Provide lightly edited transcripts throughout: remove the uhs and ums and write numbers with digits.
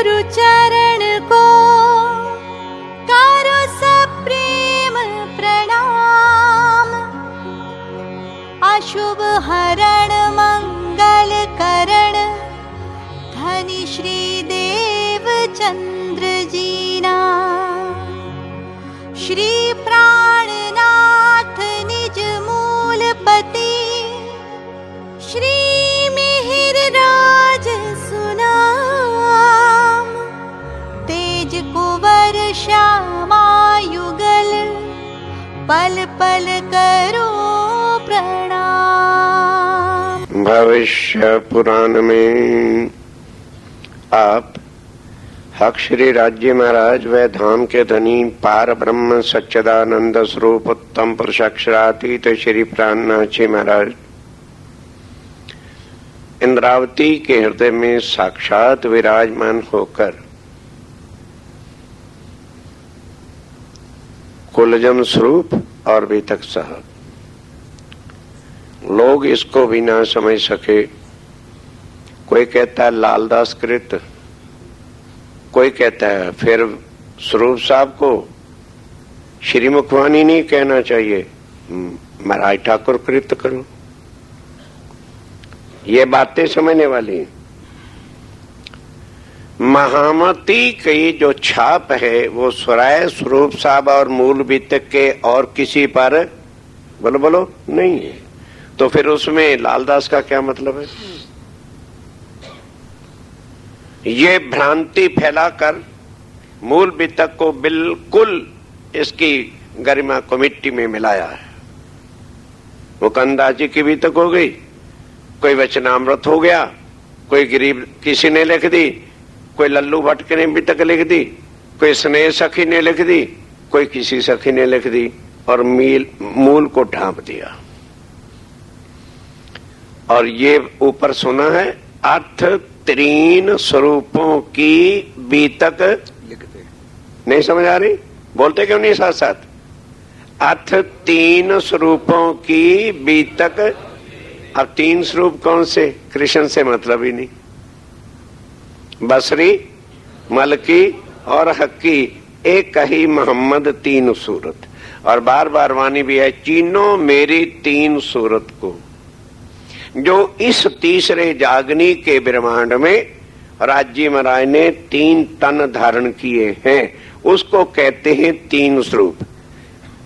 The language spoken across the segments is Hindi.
गुरु चरण को करो सप्रेम प्रणाम। अशुभ हरण मंगल करण धनी श्री देव चंद्र जीना। श्री प्राणनाथ निज मूलपति श्री मिहिर राज सुनाम। तेज कुंवर श्यामा युगल पल पल करो प्रणाम। भविष्य पुराण में आप हक श्री राज्य महाराज व धाम के धनी पार ब्रह्म सच्चिदानंद स्वरूप उत्तम पुरुषाक्षरातीत श्री प्राणनाथ जी महाराज इंद्रावती के हृदय में साक्षात विराजमान होकर कुलजम स्वरूप और बीतक साहब लोग इसको भी ना समझ सके। कोई कहता है लालदास कृत, कोई कहता है फिर स्वरूप साहब को श्री मुखवानी नहीं कहना चाहिए, महाराज ठाकुर कृत करो। ये बातें समझने वाली। महामती की जो छाप है वो स्वराय स्वरूप साहब और मूल बीतक के और किसी पर बोलो बोलो नहीं है। तो फिर उसमें लालदास का क्या मतलब है? ये भ्रांति फैलाकर मूल बीतक को बिल्कुल इसकी गरिमा को मिट्टी में मिलाया है। वो कंदाजी की बीतक हो गई, कोई वचनामृत हो गया, कोई गरीब किसी ने लिख दी, कोई लल्लू भट्ट ने बीतक लिख दी, कोई स्नेह सखी ने लिख दी, कोई किसी सखी ने लिख दी और मूल को ढांप दिया। और ये ऊपर सुना है अर्थ तीन स्वरूपों की बीतक लिखते। नहीं समझ आ रही? बोलते क्यों नहीं साथ साथ? अर्थ तीन स्वरूपों की बीतक। अब तीन स्वरूप कौन से? कृष्ण से मतलब ही नहीं। बसरी, मलकी और हक्की एक ही मोहम्मद तीन सूरत। और बार बार वाणी भी है चीनो मेरी तीन सूरत को। जो इस तीसरे जागनी के ब्रह्मांड में राज्य महाराज ने तीन तन धारण किए हैं उसको कहते हैं तीन स्वरूप।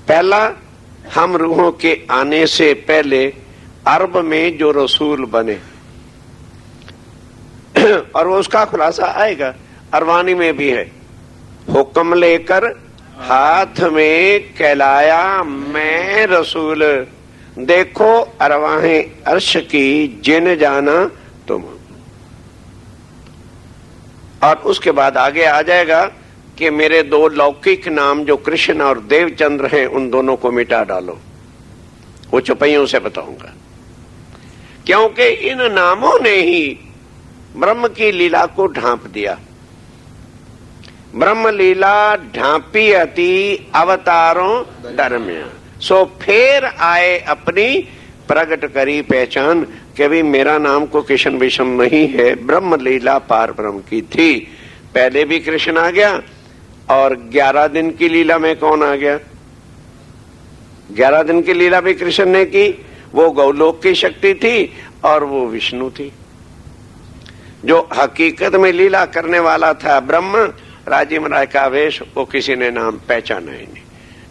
पहला, हम रूहों के आने से पहले अरब में जो रसूल बने और वो उसका खुलासा आएगा। अरवानी में भी है, हुक्म लेकर हाथ में कहलाया मैं रसूल, देखो अरवाहें अर्श की जिन जाना तुम। और उसके बाद आगे आ जाएगा कि मेरे दो लौकिक नाम जो कृष्ण और देवचंद्र हैं उन दोनों को मिटा डालो। वो चौपाइयों से बताऊंगा, क्योंकि इन नामों ने ही ब्रह्म की लीला को ढांप दिया। ब्रह्म लीला ढांपी अति अवतारों दरमियान, सो फिर आए अपनी प्रकट करी पहचान कि भी मेरा नाम को कृष्ण विषम नहीं है, ब्रह्म लीला पार ब्रह्म की थी। पहले भी कृष्ण आ गया और 11 दिन की लीला में कौन आ गया? 11 दिन की लीला भी कृष्ण ने की। वो गौलोक की शक्ति थी और वो विष्णु थी। जो हकीकत में लीला करने वाला था ब्रह्म, राजीव महाराज का वेश, वो किसी ने नाम पहचाना ही नहीं।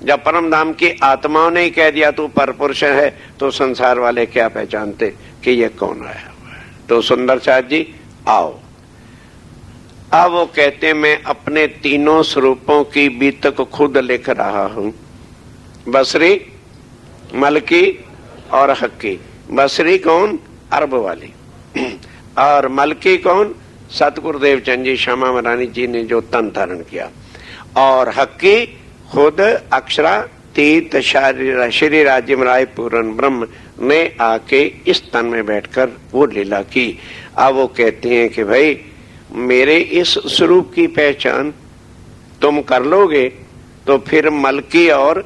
जब परम धाम की आत्माओं ने ही कह दिया तू परपुरुष है, तो संसार वाले क्या पहचानते कि ये कौन आया हुआ है? तो सुंदर साथ जी आओ। अब वो कहते मैं अपने तीनों स्वरूपों की बीतक खुद लिख रहा हूं। बसरी, मलकी और हक्की। बसरी कौन? अरब वाली। और मलकी कौन? सतगुरुदेव चंद जी श्यामा महारानी जी ने जो तन धारण किया। और हक्की खुद अक्षरातीत श्री राज्य महाराज पूर्ण ब्रह्म ने आके इस तन में बैठकर वो लीला की। अब वो कहते हैं कि भाई मेरे इस स्वरूप की पहचान तुम कर लोगे तो फिर मलकी और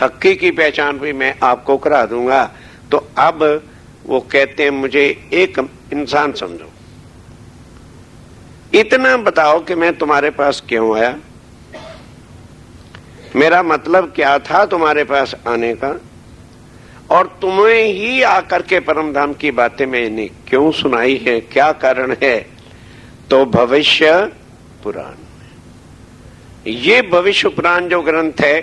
हक्की की पहचान भी मैं आपको करा दूंगा। तो अब वो कहते हैं मुझे एक इंसान समझो, इतना बताओ कि मैं तुम्हारे पास क्यों आया, मेरा मतलब क्या था तुम्हारे पास आने का, और तुम्हें ही आकर के परम धाम की बातें मैंने क्यों सुनाई है, क्या कारण है। तो भविष्य पुराण, ये भविष्य पुराण जो ग्रंथ है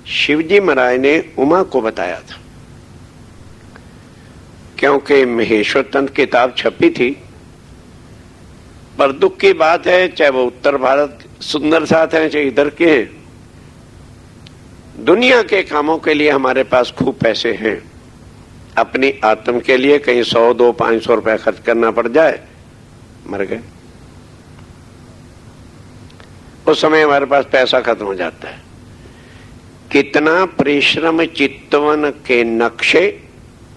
शिवजी महाराज ने उमा को बताया था, क्योंकि महेश्वर तंत्र किताब छपी थी। पर दुख की बात है, चाहे वो उत्तर भारत सुंदर साथ है, चाहे इधर के हैं, दुनिया के कामों के लिए हमारे पास खूब पैसे हैं, अपनी आत्म के लिए कहीं 100, 200, 500 रुपया खर्च करना पड़ जाए, मर गए। उस समय हमारे पास पैसा खत्म हो जाता है। कितना परिश्रम चितवन के नक्शे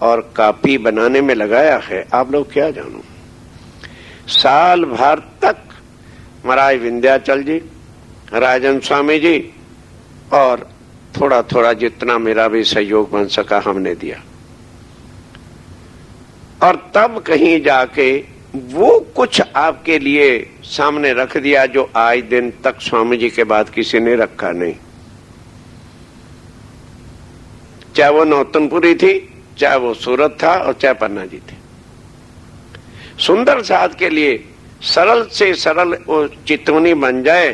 और कापी बनाने में लगाया है, आप लोग क्या जानो। साल भर तक महाराज विंध्याचल जी, राजन स्वामी जी और थोड़ा थोड़ा जितना मेरा भी सहयोग बन सका हमने दिया, और तब कहीं जाके वो कुछ आपके लिए सामने रख दिया जो आज दिन तक स्वामी जी के बाद किसी ने रखा नहीं। चाहे वो नौतनपुरी थी, चाहे वो सूरत था, और चाहे पन्ना जी थे। सुंदर साथ के लिए सरल से सरल वो चितवनी बन जाए।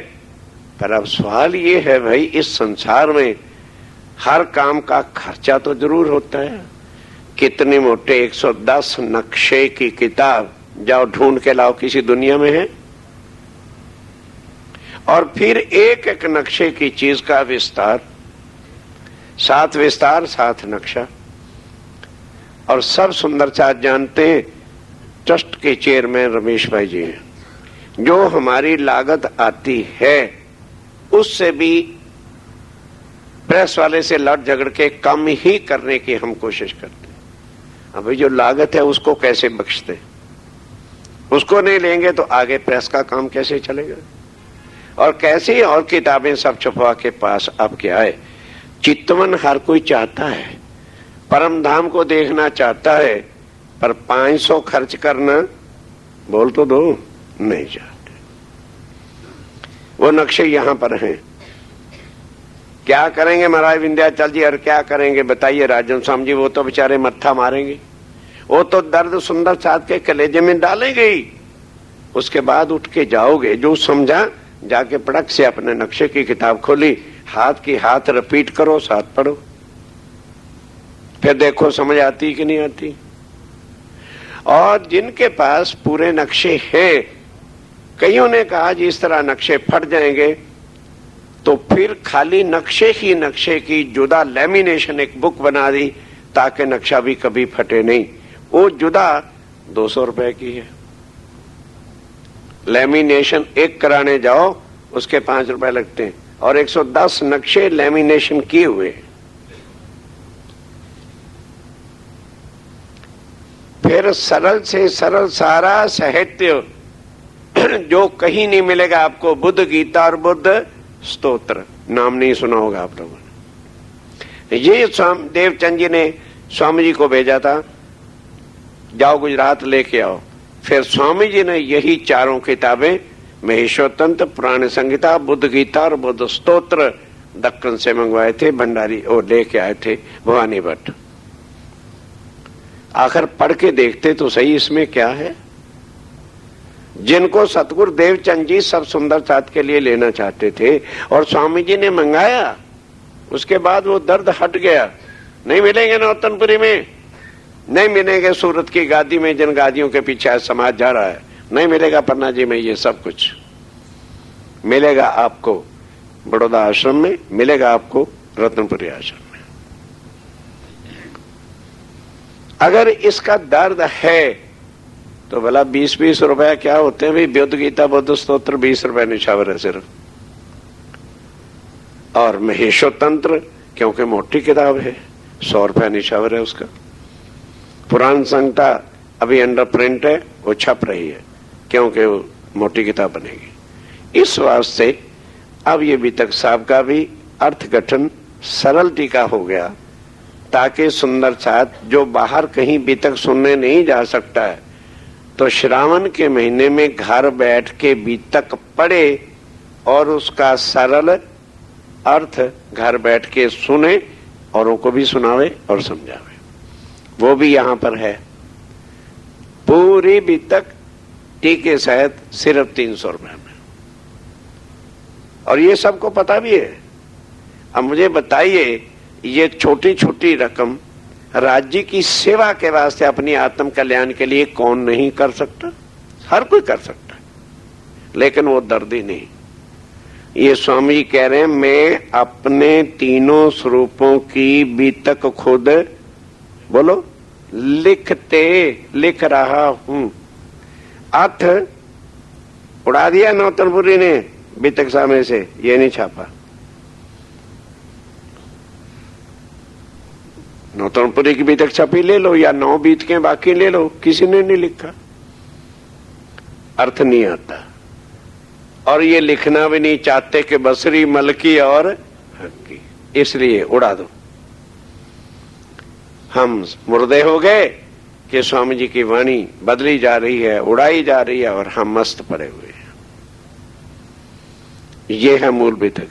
पर अब सवाल ये है भाई, इस संसार में हर काम का खर्चा तो जरूर होता है। कितने मोटे 110 नक्शे की किताब जाओ ढूंढ के लाओ, किसी दुनिया में है। और फिर एक एक नक्शे की चीज का विस्तार, 7 विस्तार 7 नक्शा, और सब सुंदर साथ जानते हैं। ट्रस्ट के चेयरमैन रमेश भाई जी हैं, जो हमारी लागत आती है उससे भी प्रेस वाले से लड़ झगड़ के कम ही करने की हम कोशिश करते हैं। अभी जो लागत है उसको कैसे बख्शते, उसको नहीं लेंगे तो आगे प्रेस का काम कैसे चलेगा, और कैसे और किताबें सब छपवा के पास अब क्या है। चितवन हर कोई चाहता है, परम धाम को देखना चाहता है, पर 500 खर्च करना बोल तो दो नहीं चाहते। वो नक्शे यहां पर हैं। क्या करेंगे महाराज विंध्याचल जी, और क्या करेंगे बताइए राजन स्वामी जी। वो तो बेचारे मत्था मारेंगे, वो तो दर्द सुंदर साथ के कलेजे में डालेंगे ही। उसके बाद उठ के जाओगे, जो समझा जाके पड़क से अपने नक्शे की किताब खोली, हाथ की हाथ रिपीट करो, साथ पढ़ो, फिर देखो समझ आती कि नहीं आती। और जिनके पास पूरे नक्शे हैं, कईयों ने कहा जी इस तरह नक्शे फट जाएंगे, तो फिर खाली नक्शे की जुदा लेमिनेशन एक बुक बना दी, ताकि नक्शा भी कभी फटे नहीं। वो जुदा 200 रुपए की है। लेमिनेशन एक कराने जाओ उसके 5 रुपए लगते हैं, और 110 नक्शे लेमिनेशन किए हुए। फिर सरल से सरल सारा साहित्य जो कहीं नहीं मिलेगा आपको, बुद्ध गीता और बुद्ध स्तोत्र, नाम नहीं सुना होगा आप लोगों ने। ये देवचंद जी ने स्वामी जी को भेजा था, जाओ गुजरात लेके आओ। फिर स्वामी जी ने यही चारों किताबें, महेश्वर तंत्र, पुराण संहिता, बुद्ध गीता और बुद्ध स्तोत्र दक्कन से मंगवाए थे, भंडारी और लेके आए थे भवानी भट्ट। आखिर पढ़ के देखते तो सही इसमें क्या है। जिनको सतगुरु देवचंद जी सब सुंदर साथ के लिए लेना चाहते थे और स्वामी जी ने मंगाया, उसके बाद वो दर्द हट गया। नहीं मिलेंगे नौतनपुरी में, नहीं मिलेंगे सूरत की गादी में, जिन गादियों के पीछे आज समाज जा रहा है, नहीं मिलेगा पन्ना जी में। ये सब कुछ मिलेगा आपको बड़ौदा आश्रम में, मिलेगा आपको रत्नपुरी आश्रम में। अगर इसका दर्द है तो भला 20-20 रुपया क्या होते हैं भाई। बुद्ध गीता बुद्ध स्तोत्र 20 रुपए निछावर है सिर्फ, और महेश्वर तंत्र क्योंकि मोटी किताब है 100 रुपया निछावर है उसका। पुराण संहिता अभी अंडर प्रिंट है, वो छप रही है क्योंकि वो मोटी किताब बनेगी। इस वास्ते अब ये बीतक साहब का भी अर्थ गठन सरल टीका हो गया, ताकि सुंदर साथ जो बाहर कहीं बीतक सुनने नहीं जा सकता है, तो श्रावण के महीने में घर बैठ के बीतक पढ़े और उसका सरल अर्थ घर बैठ के सुने, औरों को भी सुनावे और समझावे। वो भी यहां पर है। पूरी बीतक टीके सहित सिर्फ 300 रुपए में, और ये सबको पता भी है। अब मुझे बताइए, ये छोटी छोटी रकम राज्य की सेवा के वास्ते, अपनी आत्म कल्याण के लिए कौन नहीं कर सकता? हर कोई कर सकता है, लेकिन वो दर्दी नहीं। ये स्वामी कह रहे हैं, मैं अपने तीनों स्वरूपों की बीतक खुद बोलो लिख रहा हूं। अर्थ उड़ा दिया नौतनपुरी ने बीतक सामने से, ये नहीं छापा। नौतनपुरी की बीतक छपी ले लो या 9 बीत के बाकी ले लो, किसी ने नहीं लिखा। अर्थ नहीं आता, और ये लिखना भी नहीं चाहते कि बसरी मलकी और हक्की, इसलिए उड़ा दो। हम मुर्दे हो गए कि स्वामी जी की वाणी बदली जा रही है, उड़ाई जा रही है, और हम मस्त पड़े हुए हैं। ये है मूल बीतक।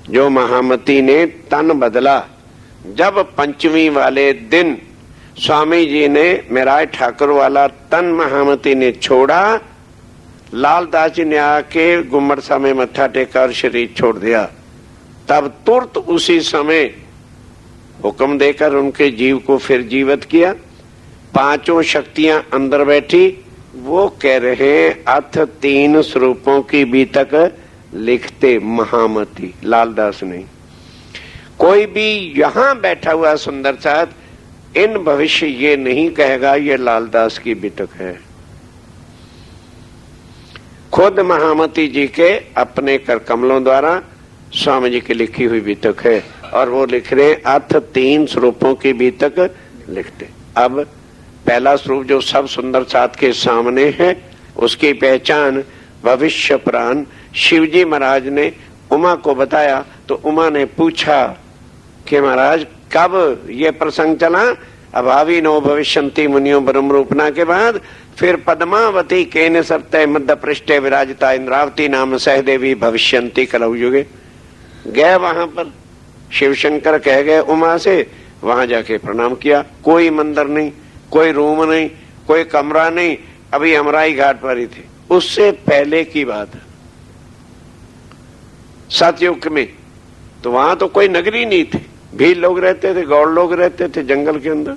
जो महामती ने तन बदला, जब पंचमी वाले दिन स्वामी जी ने मेराय ठाकुर वाला तन महामती ने छोड़ा, लालदास जी ने आके गुम्मट सा में मत्था टेकर शरीर छोड़ दिया, तब तुरंत उसी समय हुक्म देकर उनके जीव को फिर जीवित किया। 5 शक्तियां अंदर बैठी। वो कह रहे हैं, अथ 3 स्वरूपों की बीतक लिखते महामती, लालदास नहीं। कोई भी यहां बैठा हुआ सुंदर साथ इन भविष्य ये नहीं कहेगा ये लालदास की बीतक है। खुद महामती जी के अपने कर कमलों द्वारा स्वामी जी की लिखी हुई बीतक है, और वो लिख रहे हैं, अर्थ 3 स्वरूपों की बीतक लिखते। अब पहला स्वरूप जो सब सुंदर साथ के सामने है, उसकी पहचान भविष्य पुराण शिवजी महाराज ने उमा को बताया। तो उमा ने पूछा कि महाराज कब ये प्रसंग चला? अभावी नो भविष्यंती मुनियों ब्रह्म रूपना के बाद फिर पद्मावती केन सरते मध्य पृष्ठे विराजिता इंद्रावती नाम सहदेवी भविष्यंती कलौ युगे। गए वहां पर, शिव शंकर कह गए उमा से, वहां जाके प्रणाम किया। कोई मंदिर नहीं, कोई रूम नहीं, कोई कमरा नहीं, अभी अमराई घाट पर ही थे। उससे पहले की बात है, सतयुग में। तो वहां तो कोई नगरी नहीं थी, भील लोग रहते थे, गौड़ लोग रहते थे जंगल के अंदर।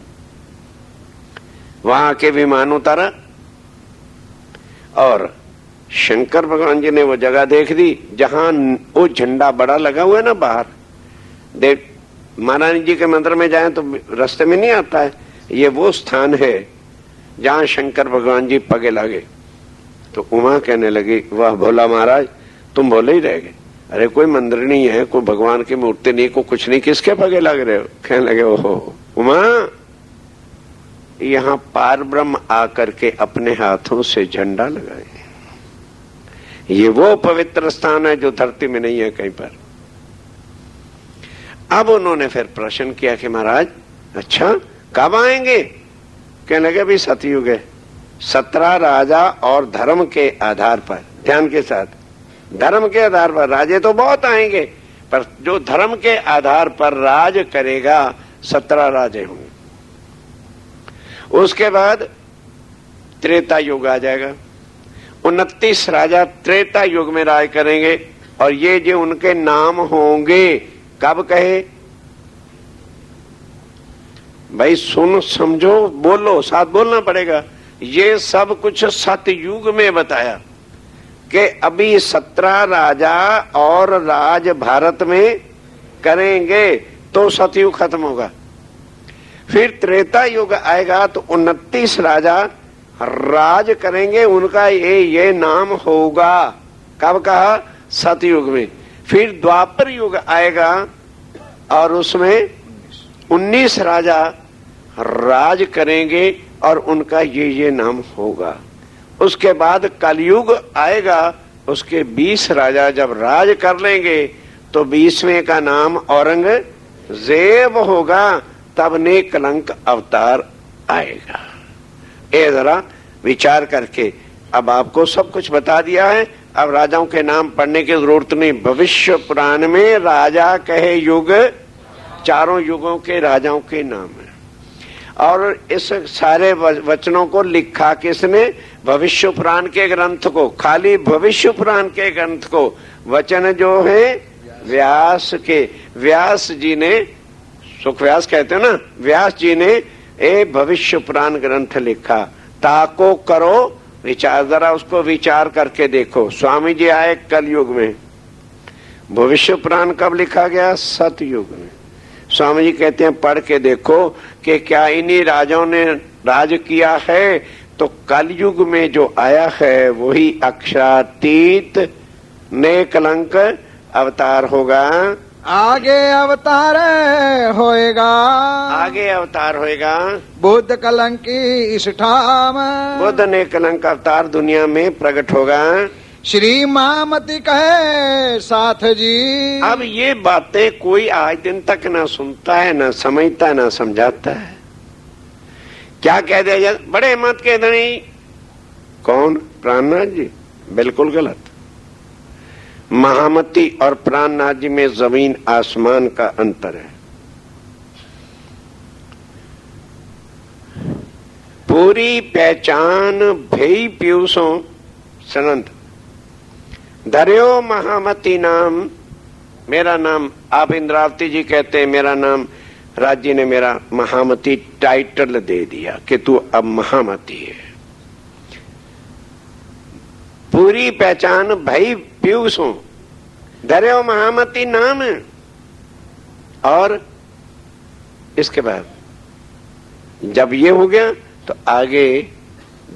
वहां के विमान उतारा और शंकर भगवान जी ने वो जगह देख दी जहां वो झंडा बड़ा लगा हुआ है ना बाहर। देख, महारानी जी के मंदिर में जाएं तो रास्ते में नहीं आता है, ये वो स्थान है जहां शंकर भगवान जी पगे लगे। तो उमा कहने लगी, वाह भोला महाराज, तुम भोले ही रह गए। अरे कोई मंदिर नहीं है, कोई भगवान की मूर्ति नहीं, को कुछ नहीं, किसके पगे लग रहे हो? कहने लगे, ओहो उमा, यहां पार ब्रह्म आकर के अपने हाथों से झंडा लगाए। ये वो पवित्र स्थान है जो धरती में नहीं है कहीं पर। अब उन्होंने फिर प्रश्न किया कि महाराज अच्छा कब आएंगे? कहने लगे, भी सतयुग है। 17 राजा और धर्म के आधार पर, ध्यान के साथ, धर्म के आधार पर राजे तो बहुत आएंगे, पर जो धर्म के आधार पर राज करेगा 17 राजे होंगे। उसके बाद त्रेता युग आ जाएगा, 29 राजा त्रेता युग में राज करेंगे। और ये जो उनके नाम होंगे, कब कहे भाई? सुन समझो, बोलो, साथ बोलना पड़ेगा। ये सब कुछ सतयुग में बताया कि अभी 17 राजा और राज भारत में करेंगे तो सतयुग खत्म होगा। फिर त्रेता युग आएगा तो 29 राजा राज करेंगे, उनका ये नाम होगा। कब कहा? सतयुग में। फिर द्वापर युग आएगा और उसमें 19 राजा राज करेंगे और उनका ये नाम होगा। उसके बाद कलयुग आएगा, उसके 20 राजा जब राज कर लेंगे तो 20वें का नाम औरंगजेब होगा। तब ने कलंक अवतार आएगा। ये जरा विचार करके, अब आपको सब कुछ बता दिया है, अब राजाओं के नाम पढ़ने की जरूरत नहीं। भविष्य पुराण में राजा कहे युग, चारों युगों के राजाओं के नाम है। और इस सारे वचनों को लिखा किसने? भविष्य पुराण के ग्रंथ को, खाली भविष्य पुराण के ग्रंथ को। वचन जो है व्यास के, व्यास जी ने, सुख व्यास कहते हो ना, व्यास जी ने ये भविष्य पुराण ग्रंथ लिखा। ताको करो विचार, जरा उसको विचार करके देखो। स्वामी जी आए कलयुग में, भविष्य पुराण कब लिखा गया? सतयुग में। स्वामी जी कहते हैं पढ़ के देखो कि क्या इन्हीं राजाओं ने राज किया है? तो कलयुग में जो आया है वही अक्षरातीत नेकलंक अवतार होगा। आगे अवतार होएगा, आगे अवतार होएगा बुद्ध कलंकी इस ठाम, बुद्ध ने कलंक अवतार दुनिया में प्रकट होगा। श्री महामती कहे साथ जी। अब ये बातें कोई आज दिन तक ना सुनता है, ना समझता, ना समझाता है। क्या कह दिया जाए? बड़े मत कह दें। कौन? प्राणनाथ जी। बिल्कुल गलत। महामती और प्राणनाथ जी में जमीन आसमान का अंतर है। पूरी पहचान भई पीयूषों सनंत धर्यो महामती नाम। मेरा नाम, आप इंद्रावती जी कहते हैं मेरा नाम, राज जी ने मेरा महामती टाइटल दे दिया कि तू अब महामती है। पूरी पहचान भई पीयूषों धर्यो महामती नाम। और इसके बाद जब ये हो गया तो आगे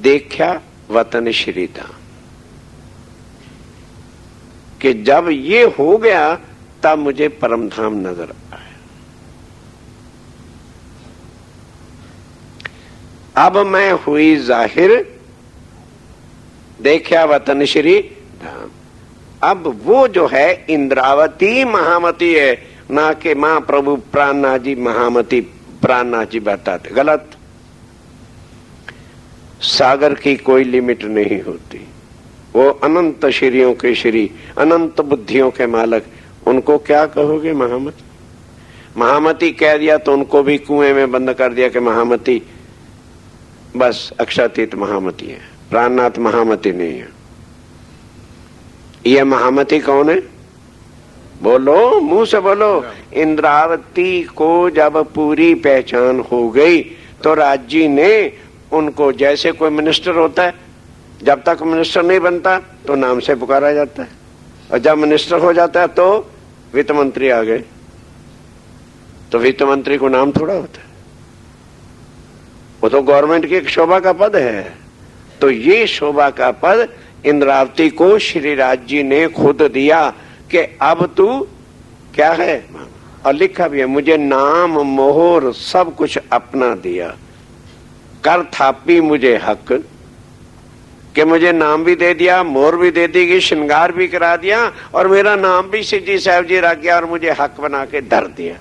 देखा वतन श्री धाम, कि जब ये हो गया तब मुझे परम धाम नजर आया। अब मैं हुई जाहिर, देखा वतन श्री धाम। अब वो जो है इंद्रावती महामती है, ना कि मां प्रभु प्राणनाथ जी महामती प्राणनाथ जी बताते। गलत। सागर की कोई लिमिट नहीं होती। वो अनंत श्रीयों के श्री, अनंत बुद्धियों के मालक, उनको क्या कहोगे? महामती। महामती कह दिया तो उनको भी कुएं में बंद कर दिया कि महामती, बस अक्षरातीत महामती है, प्राणनाथ महामती नहीं है। ये महामती कौन है? बोलो, मुंह से बोलो। इंद्रावती को जब पूरी पहचान हो गई तो राजी ने उनको, जैसे कोई मिनिस्टर होता है, जब तक मिनिस्टर नहीं बनता तो नाम से पुकारा जाता है, और जब मिनिस्टर हो जाता है तो वित्त मंत्री आ गए, तो वित्त मंत्री को नाम थोड़ा होता है, वो तो गवर्नमेंट की एक शोभा का पद है। तो ये शोभा का पद इंद्रावती को श्री राज जी ने खुद दिया कि अब तू क्या है, और लिखा भी है, मुझे नाम मोहर सब कुछ अपना दिया, कर थापी मुझे हक, कि मुझे नाम भी दे दिया, मोहर भी दे दी, श्रृंगार भी करा दिया, और मेरा नाम भी सिद्धि साहब जी रख गया और मुझे हक बना के धर दिया।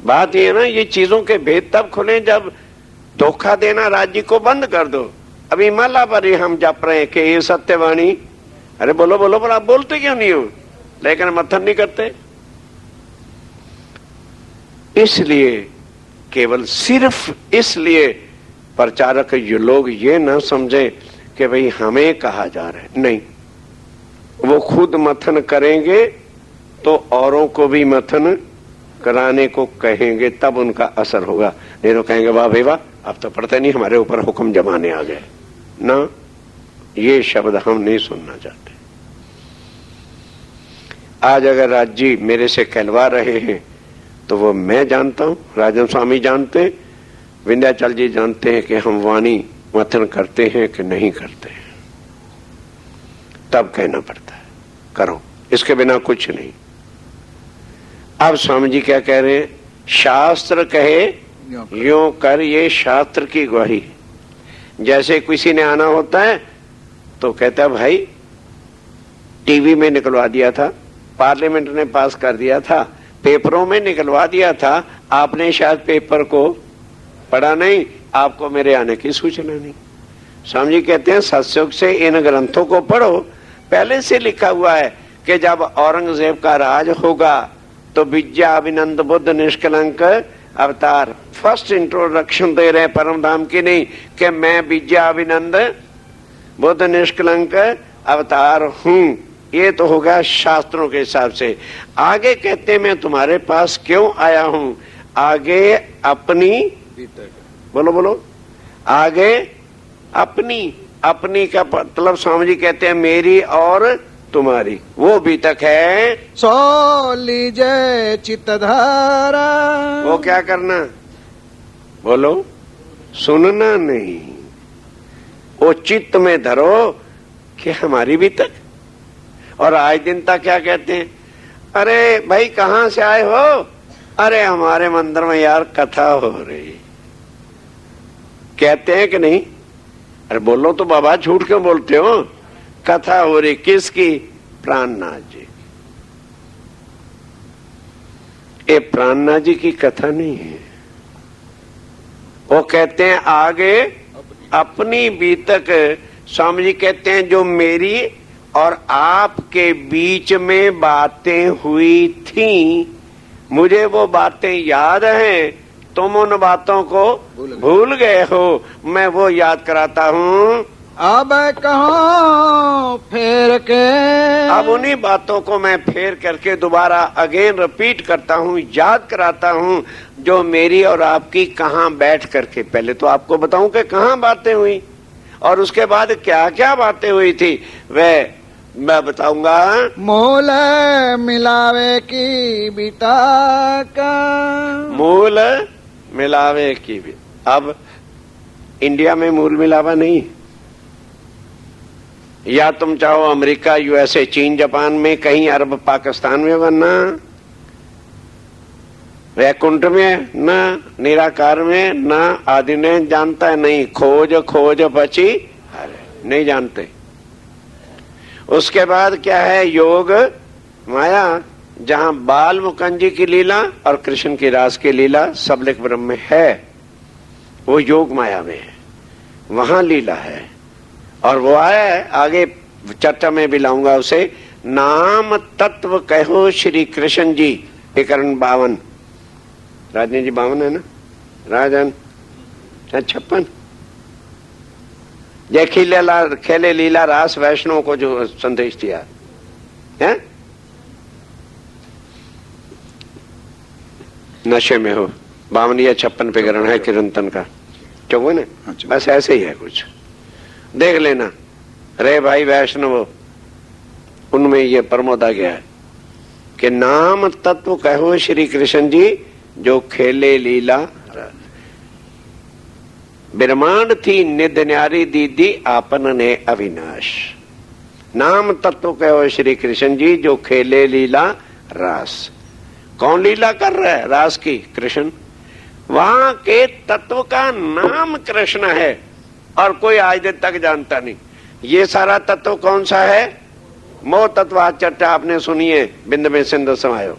बात ये है ना, ये चीजों के भेद तब खुले जब धोखा देना राज्य को बंद कर दो। अभी माला पर ही हम जप रहे हैं कि ये सत्यवाणी, अरे बोलो बोलो बोलो, आप बोलते क्यों नहीं हो? लेकिन मत्थन नहीं करते। इसलिए, केवल सिर्फ इसलिए प्रचारक ये लोग ये ना समझे कि भाई हमें कहा जा रहा है, नहीं, वो खुद मथन करेंगे तो औरों को भी मथन कराने को कहेंगे, तब उनका असर होगा। नहीं तो कहेंगे वाह भाई वाह, अब तो पढ़ते नहीं, हमारे ऊपर हुक्म जमाने आ गए ना। ये शब्द हम नहीं सुनना चाहते। आज अगर राज जी मेरे से कहलवा रहे हैं तो वो मैं जानता हूं, राजन स्वामी जानते हैं, विंध्याचल जी जानते हैं कि हम वाणी मथन करते हैं कि नहीं करते हैं, तब कहना पड़ता है करो, इसके बिना कुछ नहीं। अब स्वामी जी क्या कह रहे हैं? शास्त्र कहे यूं कर, ये शास्त्र की गवाही है। जैसे किसी ने आना होता है तो कहता है भाई टीवी में निकलवा दिया था, पार्लियामेंट ने पास कर दिया था, पेपरों में निकलवा दिया था, आपने शायद पेपर को पढ़ा नहीं, आपको मेरे आने की सूचना नहीं। स्वामी जी कहते हैं सत्सुख से इन ग्रंथों को पढ़ो। पहले से लिखा हुआ है कि जब औरंगजेब का राज होगा तो विद्या अभिनंद बुद्ध निष्कलंक अवतार। फर्स्ट इंट्रोडक्शन दे रहे परम धाम की, नहीं कि मैं विद्या अभिनंद बुद्ध निष्कलंक अवतार हूं। ये तो होगा शास्त्रों के हिसाब से। आगे कहते हैं मैं तुम्हारे पास क्यों आया हूं। आगे अपनी, बोलो बोलो, आगे अपनी का मतलब स्वामी जी कहते हैं मेरी और तुम्हारी, वो भी तक है। सो लीजे चित्तधारा, वो क्या करना, बोलो, सुनना नहीं, वो चित्त में धरो कि हमारी भी तक। और आज दिन तक क्या कहते हैं, अरे भाई कहां से आए हो, अरे हमारे मंदिर में यार कथा हो रही, कहते हैं कि नहीं। अरे बोलो तो बाबा, झूठ क्यों बोलते हो। कथा हो रही किसकी, प्राणनाथ जी। ये प्राणनाथ जी की कथा नहीं है। वो कहते हैं आगे अपनी बीतक। स्वामी जी कहते हैं जो मेरी और आपके बीच में बातें हुई थी, मुझे वो बातें याद हैं, तुम उन बातों को भूल गए हो, मैं वो याद कराता हूँ। अब कहो फेर के, अब उन्हीं बातों को मैं फेर करके दोबारा अगेन रिपीट करता हूँ, याद कराता हूँ, जो मेरी और आपकी कहाँ बैठ करके। पहले तो आपको बताऊं कि कहाँ बातें हुई और उसके बाद क्या क्या बातें हुई थी, वह मैं बताऊंगा। मूल मिलावे की बीता का, मूल मिलावे की भी। अब इंडिया में मूल मिलावा नहीं, या तुम चाहो अमेरिका, यूएसए, चीन, जापान में, कहीं अरब पाकिस्तान में बनना, वैकुंठ में न, निराकार में न, आदि ने जानता है नहीं। खोज खोज बची, अरे नहीं जानते। उसके बाद क्या है, योग माया, जहां बाल मुकुंद जी की लीला और कृष्ण की रास की लीला सबलिक ब्रह्म में है, वो योग माया में है, वहां लीला है। और वो आया है, आगे चर्चा में भी लाऊंगा उसे। नाम तत्व कहो श्री कृष्ण जी, 51। राजनी जी 52 है ना, राजन 56। जय खेले लीला रास वैष्णव को जो संदेश दिया है, नशे में हो, 52 या 56 पे ग्रहण है किरंतन का, 54 है। बस ऐसे ही है कुछ, देख लेना। रे भाई वैष्णव, उनमें ये प्रमोद आ गया है कि नाम तत्व कहो श्री कृष्ण जी जो खेले लीला। ब्रह्मांड थी निध न्यारी दीदी आपन ने अविनाश। नाम तत्व कहो श्री कृष्ण जी जो खेले लीला रास। कौन लीला कर रहा है रास की, कृष्ण। वहां के तत्व का नाम कृष्ण है और कोई आज दिन तक जानता नहीं। ये सारा तत्व कौन सा है, मोह तत्व चर्चा आपने सुनी है, बिंद में सिंधु समायो।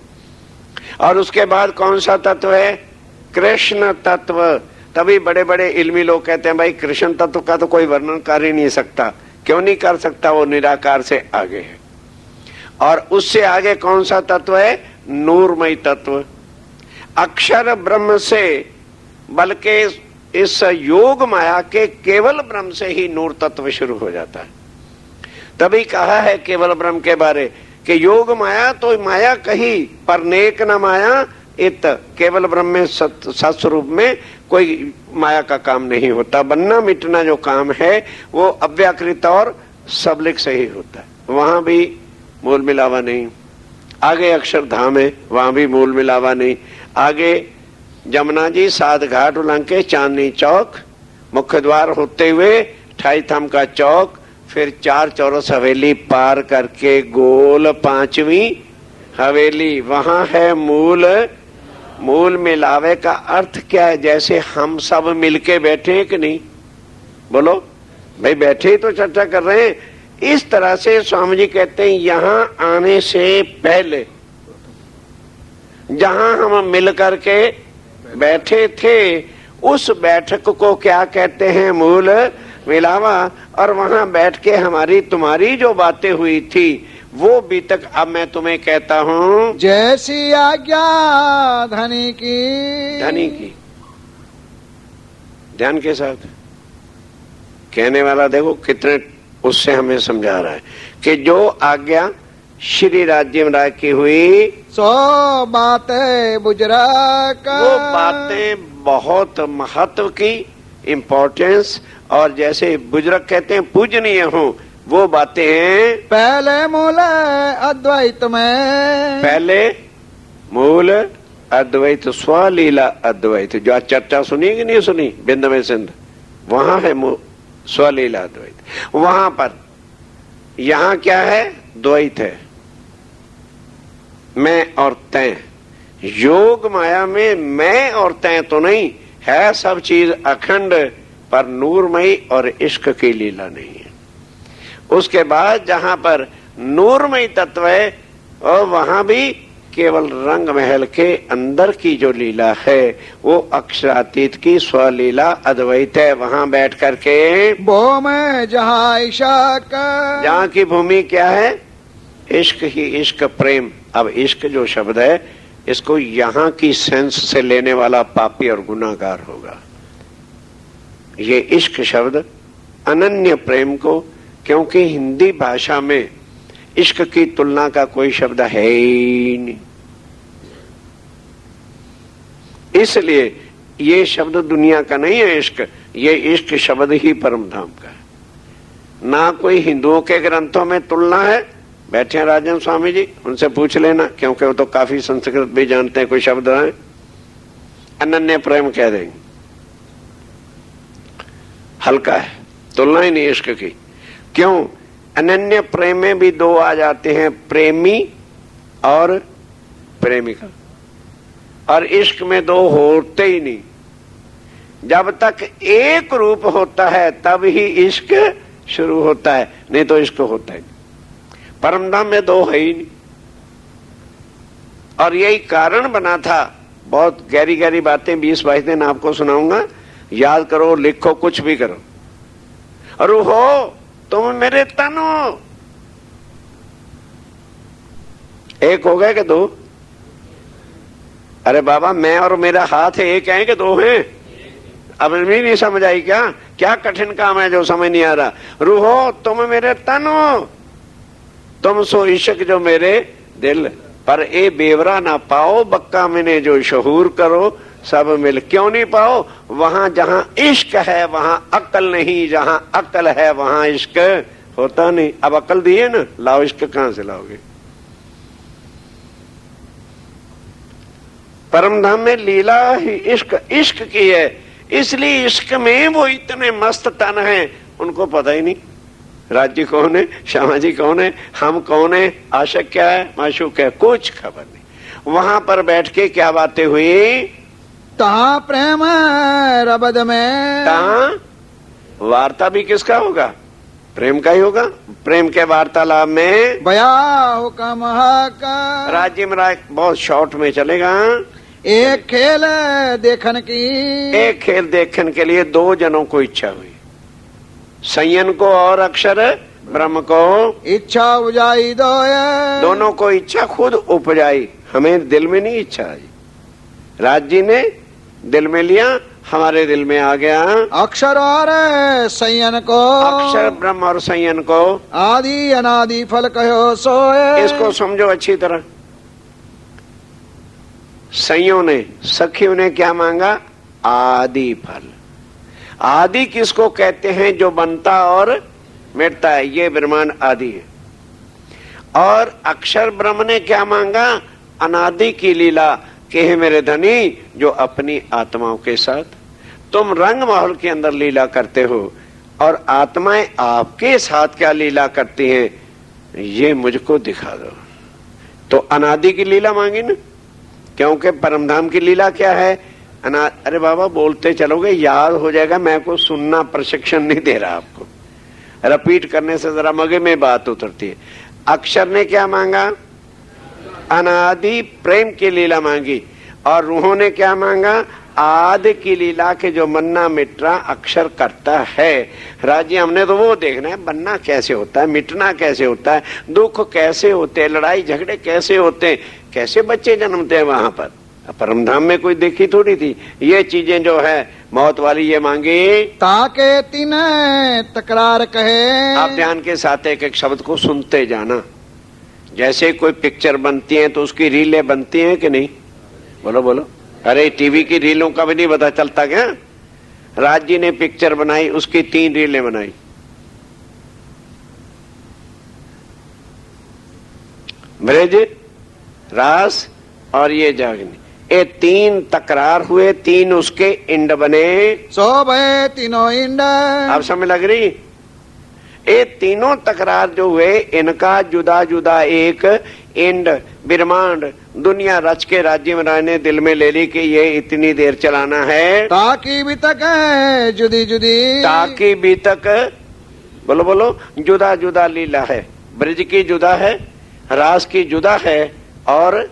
और उसके बाद कौन सा तत्व है, कृष्ण तत्व। तभी बड़े बड़े इल्मी लोग कहते हैं भाई कृष्ण तत्व का तो कोई वर्णन कर ही नहीं सकता। क्यों नहीं कर सकता, वो निराकार से आगे है। और उससे आगे कौन सा तत्व है, नूरमय तत्व। अक्षर ब्रह्म से, बल्कि इस योग माया के केवल ब्रह्म से ही नूर तत्व शुरू हो जाता है। तभी कहा है केवल ब्रह्म के बारे कि योग माया तो माया कही पर नेक न माया इत। केवल ब्रह्म में सत्स्वरूप में कोई माया का काम नहीं होता। बनना मिटना जो काम है वो अव्याकृत और सबलिक से ही होता है। वहां भी मूल मिलावा नहीं। आगे अक्षरधाम है, वहां भी मूल मिलावा नहीं। आगे जमुना जी 7 घाट उलंके चांदनी चौक, मुख्य द्वार होते हुए 28 थम का चौक, फिर 4 चौरस हवेली पार करके गोल 5वीं हवेली, वहां है मूल। मूल मिलावे का अर्थ क्या है, जैसे हम सब मिलके बैठे हैं कि नहीं, बोलो भाई, बैठे ही तो चर्चा कर रहे हैं। इस तरह से स्वामी जी कहते हैं यहां आने से पहले जहां हम मिल करके बैठे थे उस बैठक को क्या कहते हैं? मूल मिलावा। और वहां बैठ के हमारी तुम्हारी जो बातें हुई थी वो भी तक अब मैं तुम्हें कहता हूं। जैसी आज्ञा धनी की। धनी की, ध्यान के साथ कहने वाला देखो कितने उससे हमें समझा रहा है कि जो आज्ञा श्री राज्य राय की हुई सो बातें बुजुर्ग, वो बातें बहुत महत्व की, इम्पोर्टेंस, और जैसे बुजुर्ग कहते हैं पूजनीय हो, वो बातें हैं पहले मूल अद्वैत में। पहले मूल अद्वैत, स्वलीला अद्वैत। जो आज चर्चा सुनी कि नहीं सुनी बिंद में सिंध, वहां है स्वलीला अद्वैत। वहां पर, यहां क्या है? द्वैत है, मैं और तय। योग माया में मैं और तय तो नहीं है, सब चीज अखंड, पर नूरमयी और इश्क की लीला नहीं है। उसके बाद जहां पर नूरमयी तत्व है, और वहां भी केवल रंग महल के अंदर की जो लीला है वो अक्षरातीत की स्वलीला अद्वैत है। वहां बैठ करके वो में जहाँ इश्क, जहां की भूमि क्या है? इश्क ही इश्क, प्रेम। अब इश्क जो शब्द है इसको यहां की सेंस से लेने वाला पापी और गुनाहगार होगा। ये इश्क शब्द अनन्य प्रेम को, क्योंकि हिंदी भाषा में इश्क की तुलना का कोई शब्द है ही नहीं, इसलिए ये शब्द दुनिया का नहीं है इश्क। ये इश्क शब्द ही परम धाम का है। ना कोई हिंदुओं के ग्रंथों में तुलना है। बैठे हैं राजन स्वामी जी, उनसे पूछ लेना, क्योंकि वो तो काफी संस्कृत भी जानते हैं। कोई शब्द है अनन्य प्रेम कह देंगे, हल्का है, तुलना ही नहीं इश्क की। क्यों? अनन्य प्रेम में भी दो आ जाते हैं, प्रेमी और प्रेमिका, और इश्क में दो होते ही नहीं। जब तक एक रूप होता है तब ही इश्क शुरू होता है, नहीं तो इश्क होता है। परमधाम में दो है ही नहीं, और यही कारण बना था। बहुत गहरी गहरी बातें 20-22 दिन आपको सुनाऊंगा, याद करो, लिखो, कुछ भी करो। और हो तुम मेरे तन हो, एक हो गए कि दो? अरे बाबा, मैं और मेरा हाथ है, एक है कि दो हैं? अब नहीं समझ आई क्या? क्या कठिन काम है जो समझ नहीं आ रहा। रूहो तुम मेरे तन हो, तुम सो इश्क जो मेरे दिल। पर ए बेवरा ना पाओ, बक्का मैंने जो शहूर करो सब मिल। क्यों नहीं पाओ? वहां जहां इश्क है वहां अक्ल नहीं, जहां अक्ल है वहां इश्क होता नहीं। अब अक्ल दिए ना, लाओ इश्क कहां से लाओगे? परमधाम में लीला ही इश्क इश्क की है, इसलिए इश्क में वो इतने मस्त तन हैं, उनको पता ही नहीं राज्य कौन है, श्यामा जी कौन है, हम कौन है, आशिक क्या है, माशूक क्या है, कुछ खबर नहीं। वहां पर बैठ के क्या बातें हुई? तहाँ प्रेम रबद में। तहाँ वार्ता भी किसका होगा? प्रेम का ही होगा। प्रेम के वार्तालाप में बया हुक्म का राज्य में राय बहुत शॉर्ट में चलेगा। एक खेल देखन की, एक खेल देखने के लिए दो जनों को इच्छा हुई, संयन को और अक्षर ब्रह्म को। इच्छा उपजाई दो, दोनों को इच्छा खुद उपजाई, हमें दिल में नहीं इच्छा आई। राज्य ने दिल में लिया, हमारे दिल में आ गया। अक्षर और संयन को, अक्षर ब्रह्म और संयन को आदि अनादि फल कहो सोए। इसको समझो अच्छी तरह। संयों ने, सखियों ने क्या मांगा? आदि फल। आदि किसको कहते हैं? जो बनता और मिटता है, ये ब्रह्मांड आदि है। और अक्षर ब्रह्म ने क्या मांगा? अनादि की लीला के है मेरे धनी, जो अपनी आत्माओं के साथ तुम रंग महल के अंदर लीला करते हो, और आत्माएं आपके साथ क्या लीला करती हैं, ये मुझको दिखा दो। तो अनादि की लीला मांगी ना, क्योंकि परमधाम की लीला क्या है? अरे बाबा बोलते चलोगे, याद हो जाएगा। मैं को सुनना प्रशिक्षण नहीं दे रहा आपको, रिपीट करने से जरा मगे में बात उतरती है। अक्षर ने क्या मांगा? अनादि प्रेम की लीला मांगी। और रूहों ने क्या मांगा? आदि की लीला के जो मन्ना मिटना अक्षर करता है। राज्य हमने तो वो देखना है, बनना कैसे होता है, मिटना कैसे होता है, दुख कैसे होते हैं, लड़ाई झगड़े कैसे होते हैं, कैसे बच्चे जन्मते हैं वहां पर। परमधाम में कोई देखी थोड़ी थी ये चीजें जो है मौत वाली ये मांगी। ताके तीन तकरार कहे। आप ध्यान के साथ एक एक शब्द को सुनते जाना। जैसे कोई पिक्चर बनती है तो उसकी रीलें बनती हैं कि नहीं? बोलो बोलो। अरे टीवी की रीलों का भी नहीं पता चलता क्या? राज जी ने पिक्चर बनाई, उसकी 3 रीलें बनाई। ब्रज, रास और ये जागनी, ये 3 तकरार हुए, 3 उसके इंड बने। सो भय तीनों इंड। आप समझ लग रही? ये तीनों तकरार जो हुए इनका जुदा जुदा एक इंड ब्रह्मांड दुनिया रच के राज्य में रहने दिल में ले ली कि ये इतनी देर चलाना है। ताकि भी तक है जुदी जुदी। ताकि भी तक, बोलो बोलो, जुदा जुदा लीला है। ब्रज की जुदा है, रास की जुदा है और